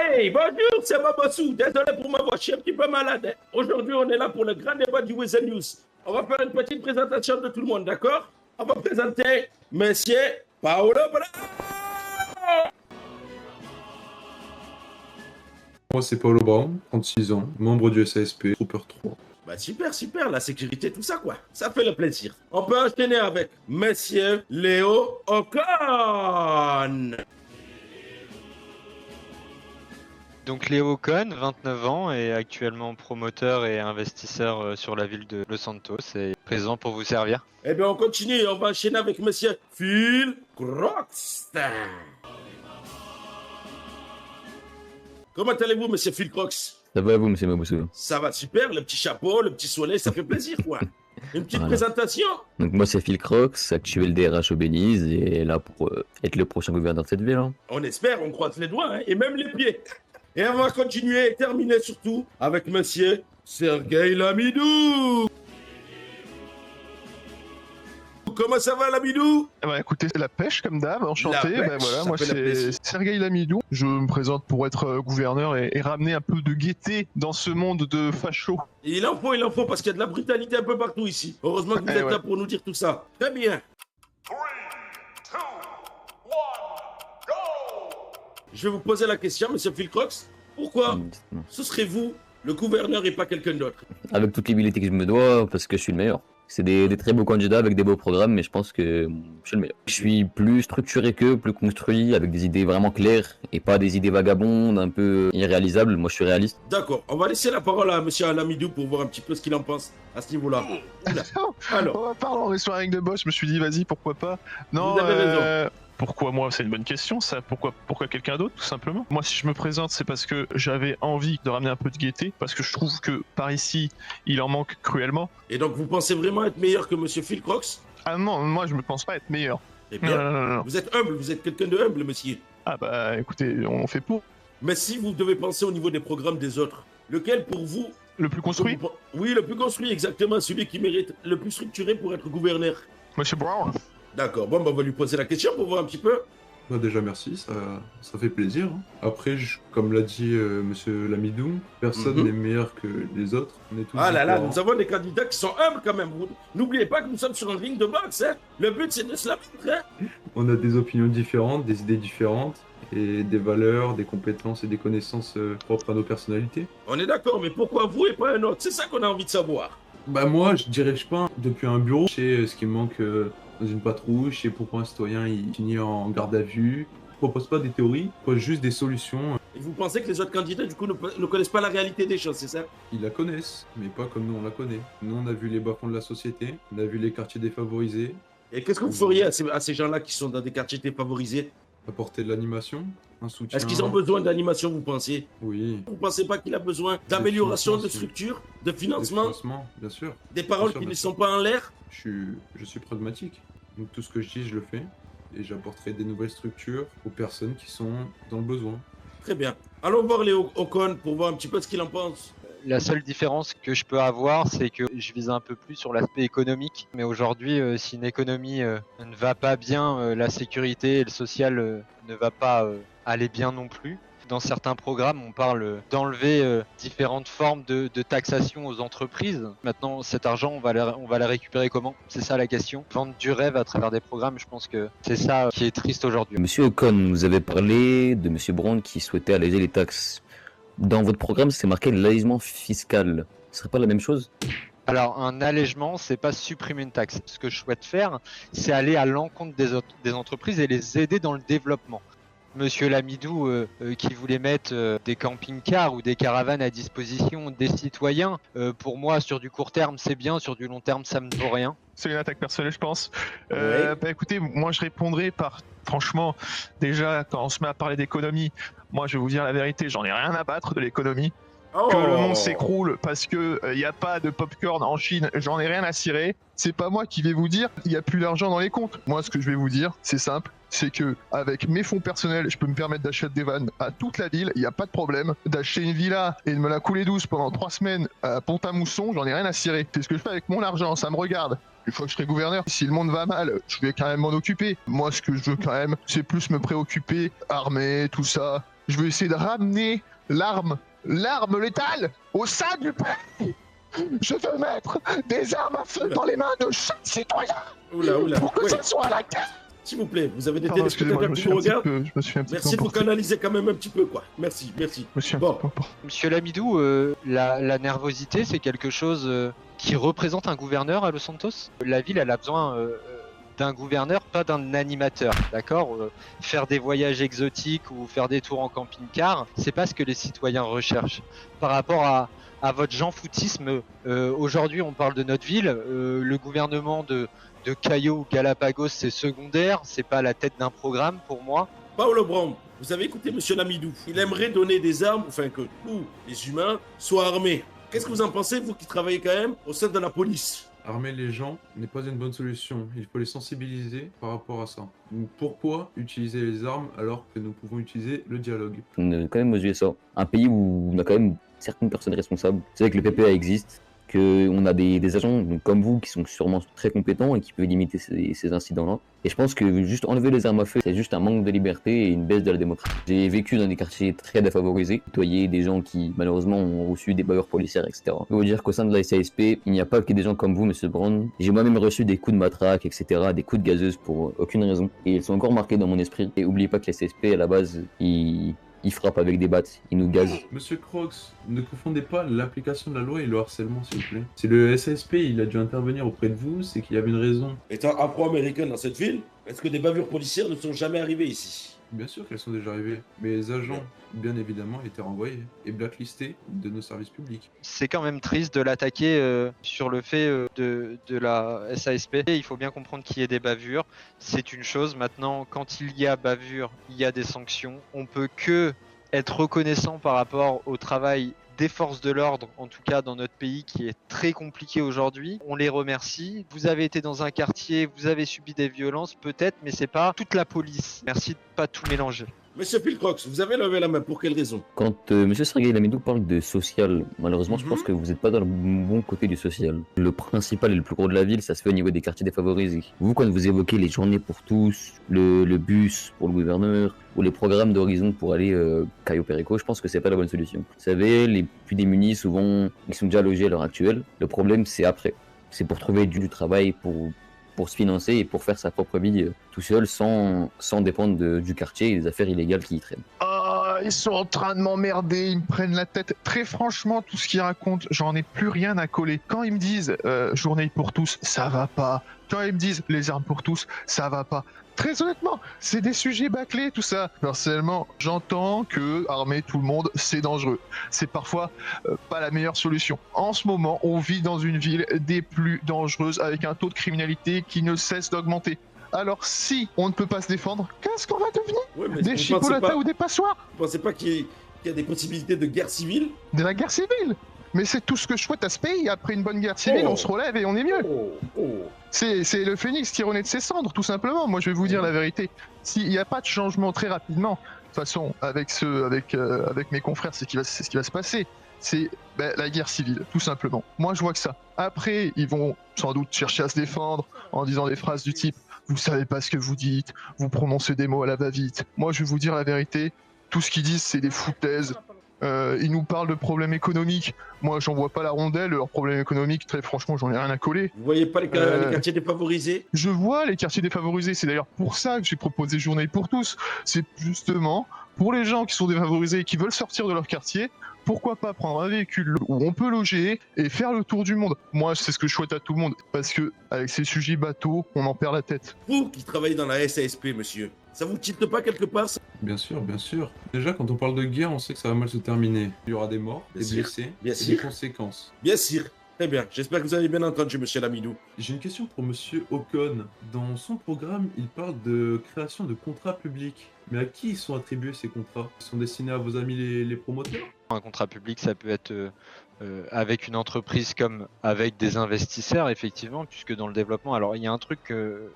Hey, bonjour, c'est Mabossou. Désolé pour ma voix, je suis un petit peu malade. Aujourd'hui, on est là pour le grand débat du Weasel News. On va faire une petite présentation de tout le monde, d'accord? On va présenter Monsieur Paolo Brown. Moi, c'est Paolo Brown, 36 ans, membre du SASP, Trooper 3. Bah super, la sécurité, tout ça quoi. Ça fait le plaisir. On peut enchaîner avec Monsieur Léo Ocon. Donc Léo Ocon, 29 ans, est actuellement promoteur et investisseur sur la ville de Los Santos et présent pour vous servir. Eh bien, on continue. On va enchaîner avec Monsieur Phil Crox. Comment allez-vous, Monsieur Phil Crox? Ça va vous, monsieur Mabossou? Ça va super, le petit chapeau, le petit soleil, ça fait plaisir, quoi. Une petite Voilà. présentation. Donc moi c'est Phil Crox, actuel DRH au Belize et là pour être le prochain gouverneur de cette ville. Hein. On espère, on croise les doigts, hein, et même les pieds. Et on va continuer et terminer surtout avec Monsieur Sergueï Lamidou. Comment ça va, Lamidou? Bah écoutez, c'est la pêche comme d'hab, enchanté. La pêche, Bah voilà, ça moi fait c'est plaisir. Sergueï Lamidou. Je me présente pour être gouverneur et ramener un peu de gaieté dans ce monde de facho. Il en faut, parce qu'il y a de la brutalité un peu partout ici. Heureusement que vous êtes ouais. là pour nous dire tout ça. Très bien. 3, 2, 1, go! Je vais vous poser la question, Monsieur Phil Crox. Pourquoi ce serait vous, le gouverneur, et pas quelqu'un d'autre? Avec toute l'humilité que je me dois, parce que je suis le meilleur. C'est des très beaux candidats avec des beaux programmes, mais je pense que je suis le meilleur. Je suis plus structuré qu'eux, plus construit, avec des idées vraiment claires et pas des idées vagabondes, un peu irréalisables. Moi je suis réaliste. D'accord, on va laisser la parole à Monsieur Lamidou pour voir un petit peu ce qu'il en pense à ce niveau-là. Oula. Alors, Oh, pardon, on est sur un ring de boss, je me suis dit vas-y, pourquoi pas. Non, Vous avez raison. Pourquoi moi? C'est une bonne question, ça. Pourquoi quelqu'un d'autre, tout simplement? Moi, si je me présente, c'est parce que j'avais envie de ramener un peu de gaieté, parce que je trouve que par ici, il en manque cruellement. et donc vous pensez vraiment être meilleur que Monsieur Phil Crox? Ah non, moi, je me pense pas être meilleur. Eh Non, bien, non, non, non. vous êtes humble, vous êtes quelqu'un de humble, monsieur. Ah bah écoutez, on fait pour. Mais si vous devez penser au niveau des programmes des autres, lequel pour vous... Le plus construit, Oui, le plus construit, exactement, celui qui mérite le plus structuré pour être gouverneur. Monsieur Brown. D'accord, bon, bah, on va lui poser la question pour voir un petit peu. Bah déjà merci, ça fait plaisir. Hein. Après, comme l'a dit Monsieur Lamidou, personne n'est meilleur que les autres. On est tous Ah là là, différents. nous avons des candidats qui sont humbles quand même. N'oubliez pas que nous sommes sur un ring de boxe. Hein. Le but, c'est de se la mettre. Hein. On a des opinions différentes, des idées différentes, et des valeurs, des compétences et des connaissances propres à nos personnalités. On est d'accord, mais pourquoi vous et pas un autre? C'est ça qu'on a envie de savoir. Bah moi, je dirige pas depuis un bureau. Je sais ce qui me manque dans une patrouille, je sais pourquoi un citoyen il finit en garde à vue. Je propose pas des théories, je propose juste des solutions. Et vous pensez que les autres candidats, du coup, ne connaissent pas la réalité des choses, c'est ça? Ils la connaissent, mais pas comme nous on la connaît. Nous on a vu les bas-fonds de la société, on a vu les quartiers défavorisés, Et qu'est-ce que vous feriez à ces gens-là qui sont dans des quartiers défavorisés? apporter de l'animation, un soutien. Est-ce qu'ils ont besoin d'animation, vous pensez? Oui. Vous pensez pas qu'il a besoin d'amélioration de structure, de Des financement, financements, bien sûr. des paroles sûr, qui bien ne sûr. sont pas en l'air? Je suis pragmatique. Donc tout ce que je dis, je le fais. Et j'apporterai des nouvelles structures aux personnes qui sont dans le besoin. Très bien. Allons voir Léo Ocon pour voir un petit peu ce qu'il en pense. La seule différence que je peux avoir, c'est que je vise un peu plus sur l'aspect économique. Mais aujourd'hui, si une économie ne va pas bien, la sécurité et le social ne va pas aller bien non plus. Dans certains programmes, on parle d'enlever différentes formes de taxation aux entreprises. Maintenant, cet argent, on va la récupérer comment? C'est ça la question. Vendre du rêve à travers des programmes, je pense que c'est ça qui est triste aujourd'hui. Monsieur Ocon, vous avez parlé de Monsieur Brown qui souhaitait alléger les taxes. Dans votre programme, c'est marqué l'allègement fiscal. Ce serait pas la même chose? Alors, un allègement, c'est pas supprimer une taxe. Ce que je souhaite faire, c'est aller à l'encontre des entreprises et les aider dans le développement. Monsieur Lamidou, qui voulait mettre des camping-cars ou des caravanes à disposition des citoyens, pour moi, sur du court terme, c'est bien, sur du long terme, ça ne vaut rien. C'est une attaque personnelle, je pense. Ouais. Bah écoutez, moi je répondrai par, franchement, déjà quand on se met à parler d'économie, moi je vais vous dire la vérité, j'en ai rien à battre de l'économie. Oh. Que le monde s'écroule parce que y a pas de popcorn en Chine, j'en ai rien à cirer. C'est pas moi qui vais vous dire, il y a plus d'argent dans les comptes. Moi, ce que je vais vous dire, c'est simple, c'est que avec mes fonds personnels, je peux me permettre d'acheter des vannes à toute la ville, il y a pas de problème. D'acheter une villa et de me la couler douce pendant 3 semaines à Pont-à-Mousson, j'en ai rien à cirer. C'est ce que je fais avec mon argent, ça me regarde. Une fois que je serai gouverneur, si le monde va mal, je vais quand même m'en occuper. Moi, ce que je veux quand même, c'est plus me préoccuper, armée, tout ça. Je veux essayer de ramener l'arme létale au sein du pays. Je veux mettre des armes à feu dans les mains de chaque citoyen Oula. pour que Ouais. ça soit la guerre. S'il vous plaît, vous avez des Pardon, téléspectateurs qui vous regardent. je me suis un petit Merci peu de vous emporté. canaliser quand même un petit peu, quoi. Merci. Je me suis un Bon. petit peu emporté. Monsieur Lamidou, la nervosité, c'est quelque chose qui représente un gouverneur à Los Santos. La ville, elle a besoin d'un gouverneur, pas d'un animateur, d'accord. Faire des voyages exotiques ou faire des tours en camping-car, c'est pas ce que les citoyens recherchent. Par rapport à votre jean-foutisme, aujourd'hui on parle de notre ville, le gouvernement de Cayo ou Galapagos c'est secondaire, c'est pas la tête d'un programme pour moi. Paolo Brown, vous avez écouté Monsieur Lamidou. Il aimerait donner des armes, enfin que tous les humains soient armés. Qu'est-ce que vous en pensez, vous qui travaillez quand même au sein de la police? Armer les gens n'est pas une bonne solution. Il faut les sensibiliser par rapport à ça. Donc, pourquoi utiliser les armes alors que nous pouvons utiliser le dialogue? On est quand même aux USA, un pays où on a quand même certaines personnes responsables. Vous savez que le PPA existe, qu'on a des agents donc, comme vous qui sont sûrement très compétents et qui peuvent limiter ces incidents-là. Et je pense que juste enlever les armes à feu, c'est juste un manque de liberté et une baisse de la démocratie. J'ai vécu dans des quartiers très défavorisés, côtoyé des gens qui malheureusement ont reçu des bavures policières, etc. Je peux vous dire qu'au sein de la SASP, il n'y a pas que des gens comme vous, Monsieur Brown. J'ai moi-même reçu des coups de matraque, etc., des coups de gazeuse pour aucune raison. Et ils sont encore marqués dans mon esprit. Et oubliez pas que la SASP, à la base, ils frappent avec des battes, ils nous gazent. Monsieur Crocs, ne confondez pas l'application de la loi et le harcèlement, s'il vous plaît. Si le SASP il a dû intervenir auprès de vous, c'est qu'il y avait une raison. Étant afro-américain dans cette ville, est-ce que des bavures policières ne sont jamais arrivées ici? Bien sûr qu'elles sont déjà arrivées, mais les agents, bien évidemment, étaient renvoyés et blacklistés de nos services publics. C'est quand même triste de l'attaquer sur le fait de la SASP. Il faut bien comprendre qu'il y ait des bavures. C'est une chose. Maintenant, quand il y a bavure, il y a des sanctions. On peut que être reconnaissant par rapport au travail des forces de l'ordre, en tout cas dans notre pays qui est très compliqué aujourd'hui. On les remercie. Vous avez été dans un quartier, vous avez subi des violences peut-être, mais c'est pas toute la police. Merci de pas tout mélanger. Monsieur Pilcrox, vous avez levé la main, pour quelle raison? Quand Monsieur Sergei Lamidou parle de social, malheureusement, je pense que vous n'êtes pas dans le bon côté du social. Le principal et le plus gros de la ville, ça se fait au niveau des quartiers défavorisés. Vous, quand vous évoquez les journées pour tous, le bus pour le gouverneur, ou les programmes d'horizon pour aller Cayo Perico, je pense que c'est pas la bonne solution. Vous savez, les plus démunis, souvent, ils sont déjà logés à l'heure actuelle. Le problème, c'est après. C'est pour trouver du travail, pour se financer et pour faire sa propre vie tout seul sans dépendre du quartier et des affaires illégales qui y traînent. Ah, ils sont en train de m'emmerder, ils me prennent la tête. Très franchement, tout ce qu'ils racontent, j'en ai plus rien à coller. Quand ils me disent journée pour tous, ça va pas. Quand ils me disent les armes pour tous, ça va pas. Très honnêtement, c'est des sujets bâclés, tout ça. Personnellement, j'entends que armer tout le monde, c'est dangereux. C'est parfois pas la meilleure solution. En ce moment, on vit dans une ville des plus dangereuses avec un taux de criminalité qui ne cesse d'augmenter. Alors si on ne peut pas se défendre, qu'est-ce qu'on va devenir? Ouais, mais Des vous pensez chipolatas pas, ou des passoires? vous pensez pas qu'il y a des possibilités de guerre civile? De la guerre civile. Mais c'est tout ce que je souhaite à ce pays. Après une bonne guerre civile, Oh. on se relève et on est mieux. Oh. C'est le phénix qui renaît de ses cendres, tout simplement. Moi, je vais vous dire la vérité. S'il n'y a pas de changement très rapidement, de toute façon, avec mes confrères, c'est ce qui va se passer. C'est la guerre civile, tout simplement. Moi, je vois que ça. Après, ils vont sans doute chercher à se défendre en disant des phrases du type « Vous savez pas ce que vous dites, vous prononcez des mots à la va-vite ». Moi, je vais vous dire la vérité. Tout ce qu'ils disent, c'est des foutaises. Ils nous parlent de problèmes économiques. Moi, j'en vois pas la rondelle. Leurs problèmes économiques, très franchement, j'en ai rien à coller. Vous voyez pas les quartiers défavorisés? Je vois les quartiers défavorisés. C'est d'ailleurs pour ça que j'ai proposé Journée pour tous. C'est justement pour les gens qui sont défavorisés et qui veulent sortir de leur quartier. Pourquoi pas prendre un véhicule où on peut loger et faire le tour du monde? Moi, c'est ce que je souhaite à tout le monde. Parce que, avec ces sujets bateaux, on en perd la tête. Vous qui travaillez dans la SASP, monsieur, ça vous tilte pas quelque part ça? Bien sûr, bien sûr. Déjà, quand on parle de guerre, on sait que ça va mal se terminer. Il y aura des morts, Bien des sûr, blessés bien et sûr. des conséquences. Bien sûr. Très bien. J'espère que vous avez bien entendu, monsieur Lamidou. J'ai une question pour Monsieur Ocon. Dans son programme, il parle de création de contrats publics. Mais à qui ils sont attribués ces contrats? Ils sont destinés à vos amis les promoteurs? Un contrat public, ça peut être avec une entreprise comme avec des investisseurs, effectivement, puisque dans le développement, alors il y a un truc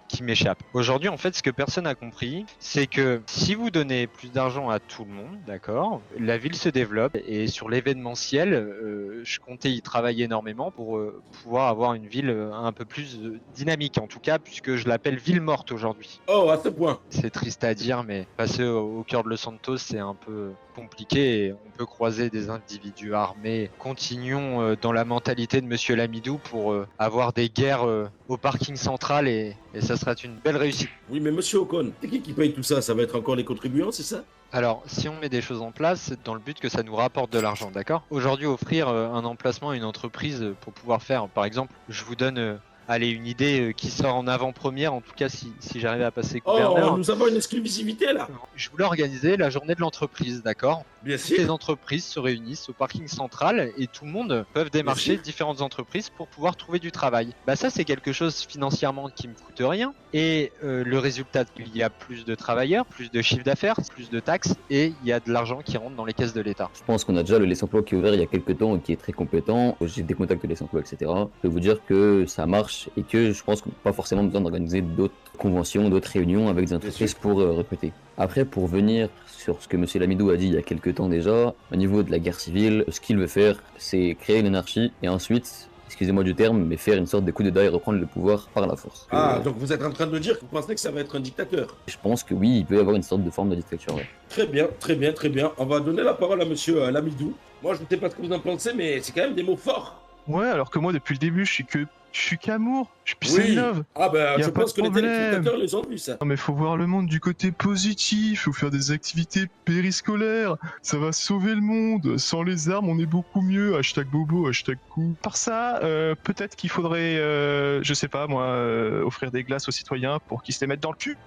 qui m'échappe. Aujourd'hui, en fait, ce que personne n'a compris, c'est que si vous donnez plus d'argent à tout le monde, d'accord, la ville se développe et sur l'événementiel, je comptais y travailler énormément pour pouvoir avoir une ville un peu plus dynamique, en tout cas, puisque je l'appelle ville morte aujourd'hui. Oh, à ce point. C'est triste à dire, mais passer au cœur de Los Santos, c'est un peu compliqué et on peut croiser des individus armés. Continuons dans la mentalité de Monsieur Lamidou pour avoir des guerres au parking central et ça sera une belle réussite. Oui, mais monsieur Ocon, c'est qui paye tout ça? Ça va être encore les contribuants, c'est ça? Alors, si on met des choses en place, c'est dans le but que ça nous rapporte de l'argent, d'accord? Aujourd'hui, offrir un emplacement à une entreprise pour pouvoir faire, par exemple, je vous donne allez, une idée qui sort en avant-première, en tout cas si j'arrivais à passer gouverneur. Oh, nous avons une exclusivité là. Je voulais organiser la journée de l'entreprise, d'accord? Bien Toutes les sûr. entreprises se réunissent au parking central et tout le monde peut démarcher Bien sûr. différentes entreprises pour pouvoir trouver du travail. Bah ça c'est quelque chose financièrement qui me coûte rien et le résultat il y a plus de travailleurs, plus de chiffre d'affaires, plus de taxes et il y a de l'argent qui rentre dans les caisses de l'État. Je pense qu'on a déjà le Laisse Emploi qui est ouvert il y a quelques temps et qui est très compétent. J'ai des contacts de Laisse Emploi, etc. Je peux vous dire que ça marche et que je pense qu'on n'a pas forcément besoin d'organiser d'autres conventions, d'autres réunions avec des entreprises pour recruter. Après, pour venir sur ce que M. Lamidou a dit il y a quelques temps déjà, au niveau de la guerre civile, ce qu'il veut faire, c'est créer l'anarchie et ensuite, excusez-moi du terme, mais faire une sorte de coup d'État et reprendre le pouvoir par la force. Ah, donc vous êtes en train de dire que vous pensez que ça va être un dictateur. Je pense que oui, il peut y avoir une sorte de forme de dictature. Ouais. Très bien, très bien, très bien. On va donner la parole à monsieur Lamidou. Moi, je ne sais pas ce que vous en pensez, mais c'est quand même des mots forts. Ouais, alors que moi, depuis le début, je suis qu'amour. Je suis peace and love. Ah ben, Y a je pas pense de que les problème. téléspectateurs les ont vus, ça. Non mais faut voir le monde du côté positif, faut faire des activités périscolaires, ça va sauver le monde, sans les armes on est beaucoup mieux, hashtag bobo, hashtag cool. Par ça, peut-être qu'il faudrait, je sais pas moi, offrir des glaces aux citoyens pour qu'ils se les mettent dans le cul.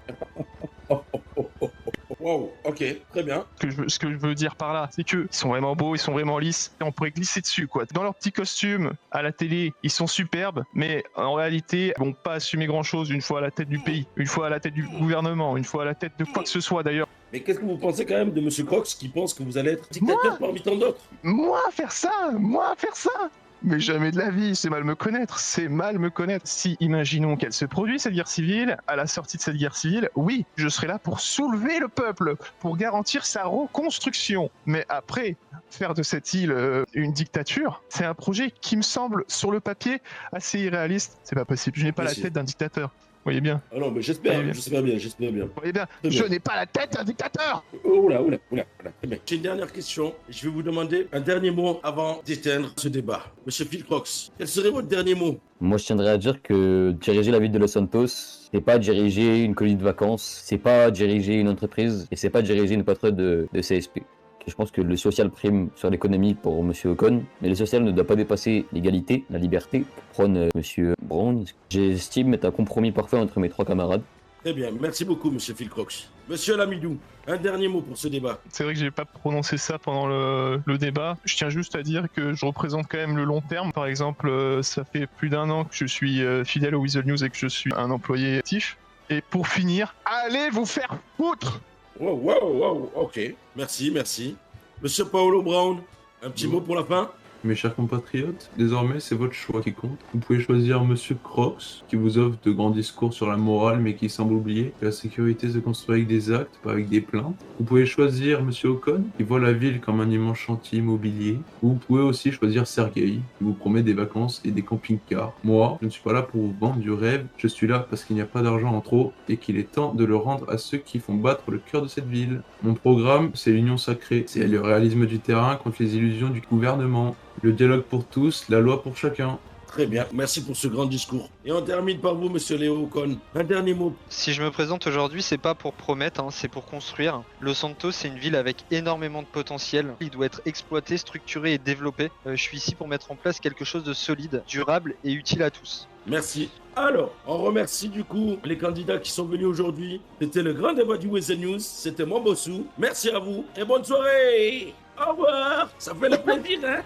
Wow, ok, très bien. Ce que je veux dire par là, c'est que ils sont vraiment beaux, ils sont vraiment lisses, et on pourrait glisser dessus quoi. Dans leurs petits costumes, à la télé, ils sont superbes, mais en réalité, ils vont pas assumer grand chose une fois à la tête du pays, une fois à la tête du gouvernement, une fois à la tête de quoi que ce soit d'ailleurs. Mais qu'est-ce que vous pensez quand même de monsieur Crocs qui pense que vous allez être dictateur parmi tant d'autres? Moi faire ça. Mais jamais de la vie, c'est mal me connaître, c'est mal me connaître. Si, imaginons qu'elle se produit, cette guerre civile, à la sortie de cette guerre civile, oui, je serai là pour soulever le peuple, pour garantir sa reconstruction. Mais après, faire de cette île une dictature, c'est un projet qui me semble, sur le papier, assez irréaliste. C'est pas possible, je n'ai pas la Possible. tête d'un dictateur. Voyez bien, Ah non, mais j'espère bien. voyez bien, Très je bien. n'ai pas la tête d'un dictateur. Oula. Très bien. J'ai une dernière question. Je vais vous demander un dernier mot avant d'éteindre ce débat. Monsieur Phil Crocs, quel serait votre dernier mot? Moi, je tiendrais à dire que diriger la ville de Los Santos, c'est pas diriger une colonie de vacances, c'est pas diriger une entreprise et c'est pas diriger une patrouille de CSP. Je pense que le social prime sur l'économie pour M. Ocon, mais le social ne doit pas dépasser l'égalité, la liberté, que prône M. Brown. J'estime être un compromis parfait entre mes trois camarades. Très bien. Merci beaucoup, monsieur Phil Crocs. Monsieur Lamidou, un dernier mot pour ce débat. C'est vrai que j'ai pas prononcé ça pendant le débat. Je tiens juste à dire que je représente quand même le long terme. Par exemple, ça fait plus d'un an que je suis fidèle au Weasel News et que je suis un employé actif. Et pour finir, allez vous faire foutre! Wow, ok. Merci. Monsieur Paolo Brown, un petit mot pour la fin? Mes chers compatriotes, désormais c'est votre choix qui compte. Vous pouvez choisir Monsieur Crocs, qui vous offre de grands discours sur la morale mais qui semble oublier que la sécurité se construit avec des actes, pas avec des plaintes. Vous pouvez choisir Monsieur Ocon, qui voit la ville comme un immense chantier immobilier. Ou vous pouvez aussi choisir Sergei, qui vous promet des vacances et des camping-cars. Moi, je ne suis pas là pour vous vendre du rêve, je suis là parce qu'il n'y a pas d'argent en trop et qu'il est temps de le rendre à ceux qui font battre le cœur de cette ville. Mon programme, c'est l'union sacrée, c'est le réalisme du terrain contre les illusions du gouvernement. Le dialogue pour tous, la loi pour chacun. Très bien. Merci pour ce grand discours. Et on termine par vous, monsieur Léo Ocon. Un dernier mot. Si je me présente aujourd'hui, c'est pas pour promettre, hein, c'est pour construire. Los Santos, c'est une ville avec énormément de potentiel. Il doit être exploité, structuré et développé. Je suis ici pour mettre en place quelque chose de solide, durable et utile à tous. Merci. Alors, on remercie du coup les candidats qui sont venus aujourd'hui. C'était le grand débat du Weasel News. C'était mon bossou. Merci à vous et bonne soirée. Au revoir. Ça fait le plaisir, hein?